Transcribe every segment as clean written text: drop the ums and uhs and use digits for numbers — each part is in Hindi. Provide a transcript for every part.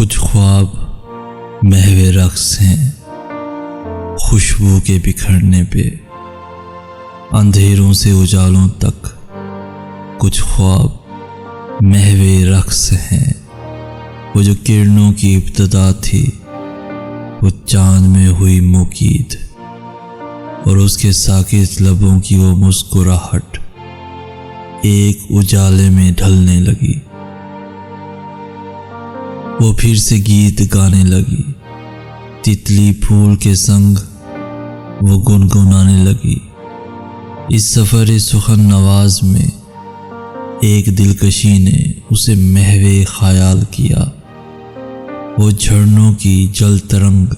कुछ ख्वाब महवे रक्स हैं खुशबू के बिखरने पे, अंधेरों से उजालों तक। कुछ ख्वाब महवे रक्स हैं, वो जो किरणों की इब्तिदा थी, वो चांद में हुई मुकीद, और उसके साकित लबों की वो मुस्कुराहट एक उजाले में ढलने लगी। वो फिर से गीत गाने लगी, तितली फूल के संग वो गुनगुनाने लगी। इस सफ़र सुखन नवाज में एक दिलकशी ने उसे महवे ख्याल किया। वो झरनों की जल तरंग,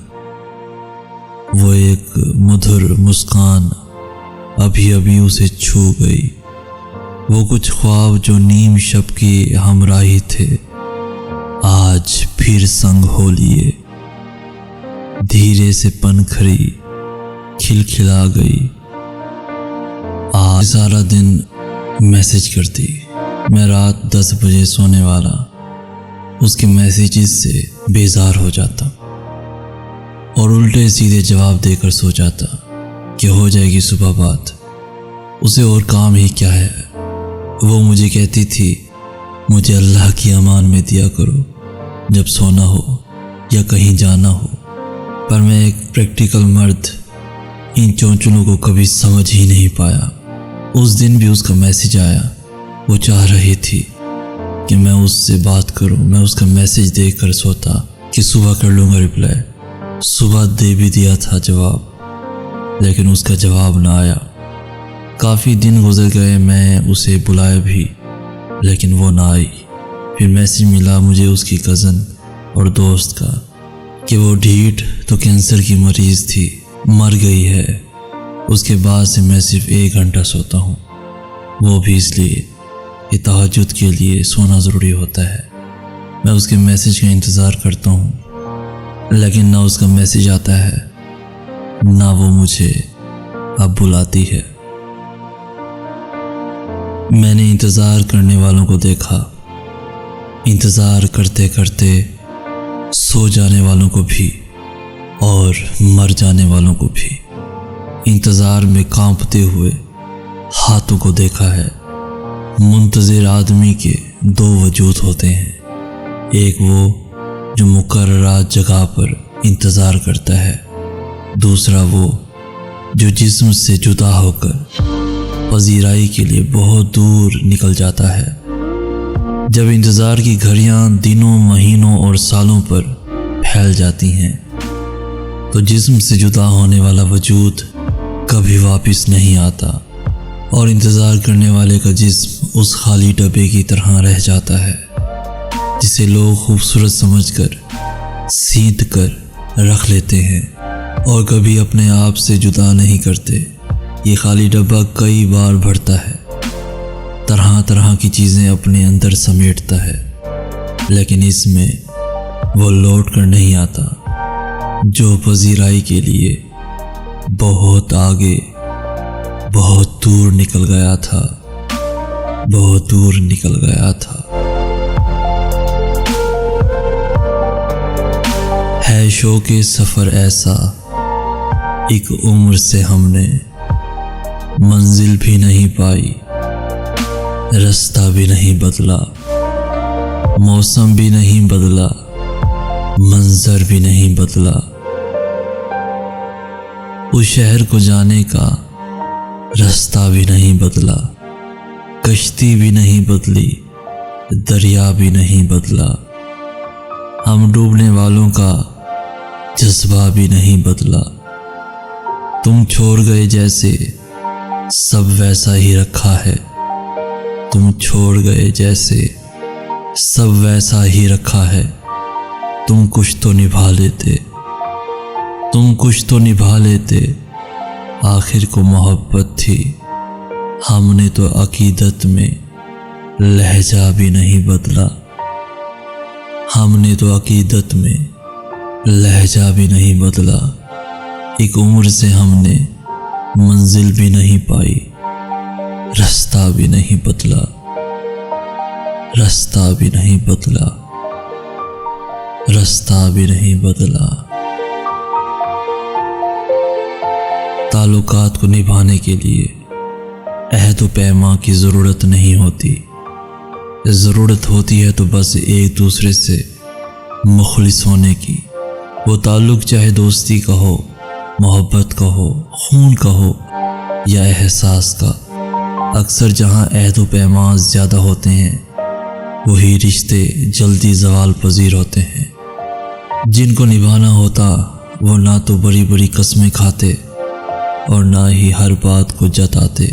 वो एक मधुर मुस्कान अभी अभी उसे छू गई। वो कुछ ख्वाब जो नीम शब के हमराही थे, आज फिर संग हो लिए। धीरे से पनखरी खिलखिला गई। आज सारा दिन मैसेज करती, मैं रात 10 बजे सोने वाला उसके मैसेजेस से बेजार हो जाता और उल्टे सीधे जवाब देकर सो जाता कि हो जाएगी सुबह बात, उसे और काम ही क्या है। वो मुझे कहती थी, मुझे अल्लाह की अमान में दिया करो जब सोना हो या कहीं जाना हो। पर मैं एक प्रैक्टिकल मर्द इन चौंचलों को कभी समझ ही नहीं पाया। उस दिन भी उसका मैसेज आया। वो चाह रही थी कि मैं उससे बात करूं। मैं उसका मैसेज देखकर सोता कि सुबह कर लूँगा रिप्लाई। सुबह दे भी दिया था जवाब, लेकिन उसका जवाब ना आया। काफ़ी दिन गुजर गए, मैं उसे बुलाया भी, लेकिन वो ना आई। फिर मैसेज मिला मुझे उसकी कज़न और दोस्त का कि वो ढीठ तो कैंसर की मरीज़ थी, मर गई है। उसके बाद से मैं सिर्फ 1 घंटा सोता हूँ, वो भी इसलिए कि तहज्जुद के लिए सोना ज़रूरी होता है। मैं उसके मैसेज का इंतज़ार करता हूँ, लेकिन ना उसका मैसेज आता है, ना वो मुझे अब बुलाती है। मैंने इंतज़ार करने वालों को देखा, इंतज़ार करते करते सो जाने वालों को भी और मर जाने वालों को भी। इंतज़ार में कांपते हुए हाथों को देखा है। मुंतज़िर आदमी के 2 वजूद होते हैं, एक वो जो मुकर्रर जगह पर इंतज़ार करता है, दूसरा वो जो जिस्म से जुदा होकर पजीराई के लिए बहुत दूर निकल जाता है। जब इंतज़ार की घड़ियां दिनों, महीनों और सालों पर फैल जाती हैं, तो जिस्म से जुदा होने वाला वजूद कभी वापस नहीं आता और इंतज़ार करने वाले का जिस्म उस खाली डब्बे की तरह रह जाता है, जिसे लोग खूबसूरत समझकर सींध कर रख लेते हैं और कभी अपने आप से जुदा नहीं करते। ये खाली डब्बा कई बार भरता है, तरह तरह की चीज़ें अपने अंदर समेटता है, लेकिन इसमें वो लौट कर नहीं आता जो पजीराई के लिए बहुत आगे, बहुत दूर निकल गया था, बहुत दूर निकल गया था। है शौक़ सफ़र ऐसा, एक उम्र से हमने मंजिल भी नहीं पाई, रास्ता भी नहीं बदला, मौसम भी नहीं बदला, मंजर भी नहीं बदला। उस शहर को जाने का रास्ता भी नहीं बदला, कश्ती भी नहीं बदली, दरिया भी नहीं बदला। हम डूबने वालों का जज्बा भी नहीं बदला। तुम छोड़ गए जैसे सब वैसा ही रखा है, तुम छोड़ गए जैसे सब वैसा ही रखा है। तुम कुछ तो निभा लेते, तुम कुछ तो निभा लेते, आखिर को मोहब्बत थी। हमने तो अकीदत में लहजा भी नहीं बदला, हमने तो अकीदत में लहजा भी नहीं बदला। एक उम्र से हमने मंजिल भी नहीं पाई, रास्ता भी नहीं बदला, रास्ता भी नहीं बदला। रास्ता भी नहीं बदला। ताल्लुकात को निभाने के लिए अहद व पैमा की ज़रूरत नहीं होती। ज़रूरत होती है तो बस एक दूसरे से मुखलिस होने की। वो ताल्लुक़ चाहे दोस्ती का हो, मोहब्बत का हो, खून का हो या एहसास का। अक्सर जहाँ अहद व पैमा ज़्यादा होते हैं वही रिश्ते जल्दी ज़वाल पजीर होते हैं। जिनको निभाना होता वो ना तो बड़ी बड़ी कस्में खाते और ना ही हर बात को जताते,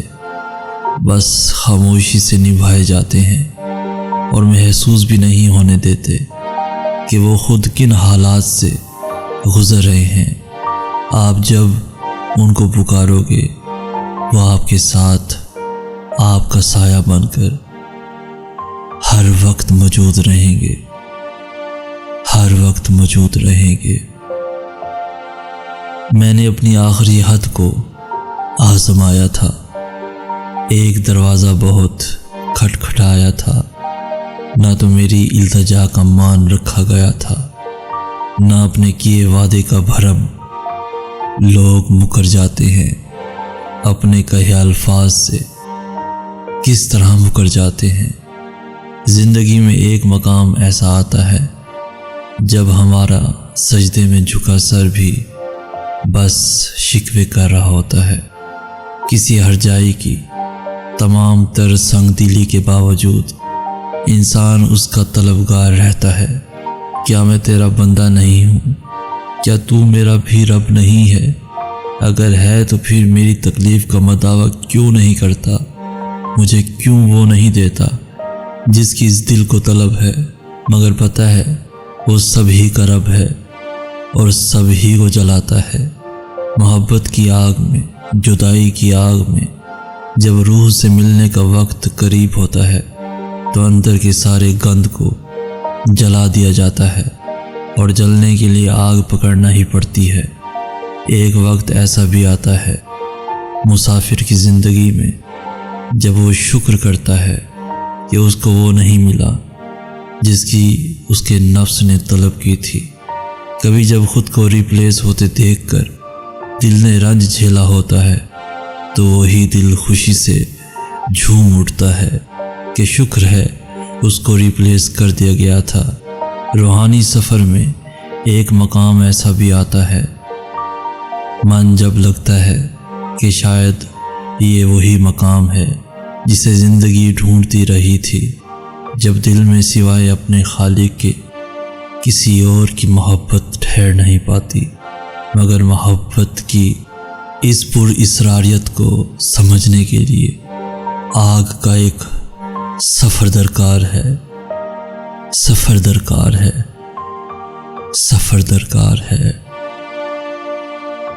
बस खामोशी से निभाए जाते हैं और महसूस भी नहीं होने देते कि वो खुद किन हालात से गुज़र रहे हैं। आप जब उनको पुकारोगे वो आपके साथ आपका साया बनकर हर वक्त मौजूद रहेंगे, हर वक्त मौजूद रहेंगे। मैंने अपनी आखिरी हद को आजमाया था। एक दरवाज़ा बहुत खटखटाया था, ना तो मेरी इल्तिजा का मान रखा गया था, ना अपने किए वादे का भरम। लोग मुकर जाते हैं अपने कहे अल्फाज से, किस तरह मुकर जाते हैं। ज़िंदगी में एक मकाम ऐसा आता है जब हमारा सजदे में झुका सर भी बस शिकवे कर रहा होता है। किसी हरजाई की तमाम तर संग दिली के बावजूद इंसान उसका तलबगार रहता है। क्या मैं तेरा बंदा नहीं हूँ? क्या तू मेरा भी रब नहीं है? अगर है तो फिर मेरी तकलीफ़ का मदावा क्यों नहीं करता? मुझे क्यों वो नहीं देता जिसकी इस दिल को तलब है? मगर पता है वो सभी का रब है और सभी को जलाता है। मोहब्बत की आग में, जुदाई की आग में जब रूह से मिलने का वक्त करीब होता है तो अंदर के सारे गंद को जला दिया जाता है और जलने के लिए आग पकड़ना ही पड़ती है। एक वक्त ऐसा भी आता है मुसाफिर की ज़िंदगी में जब वो शुक्र करता है कि उसको वो नहीं मिला जिसकी उसके नफ्स ने तलब की थी। कभी जब खुद को रिप्लेस होते देखकर दिल ने रंज झेला होता है तो वही दिल खुशी से झूम उठता है कि शुक्र है उसको रिप्लेस कर दिया गया था। रूहानी सफ़र में एक मकाम ऐसा भी आता है, मन जब लगता है कि शायद ये वही मकाम है जिसे ज़िंदगी ढूंढती रही थी, जब दिल में सिवाय अपने खालिक के किसी और की मोहब्बत ठहर नहीं पाती। मगर मोहब्बत की इस पुरइसरारियत को समझने के लिए आग का एक सफ़र दरकार है, सफ़र दरकार है, सफ़र दरकार है।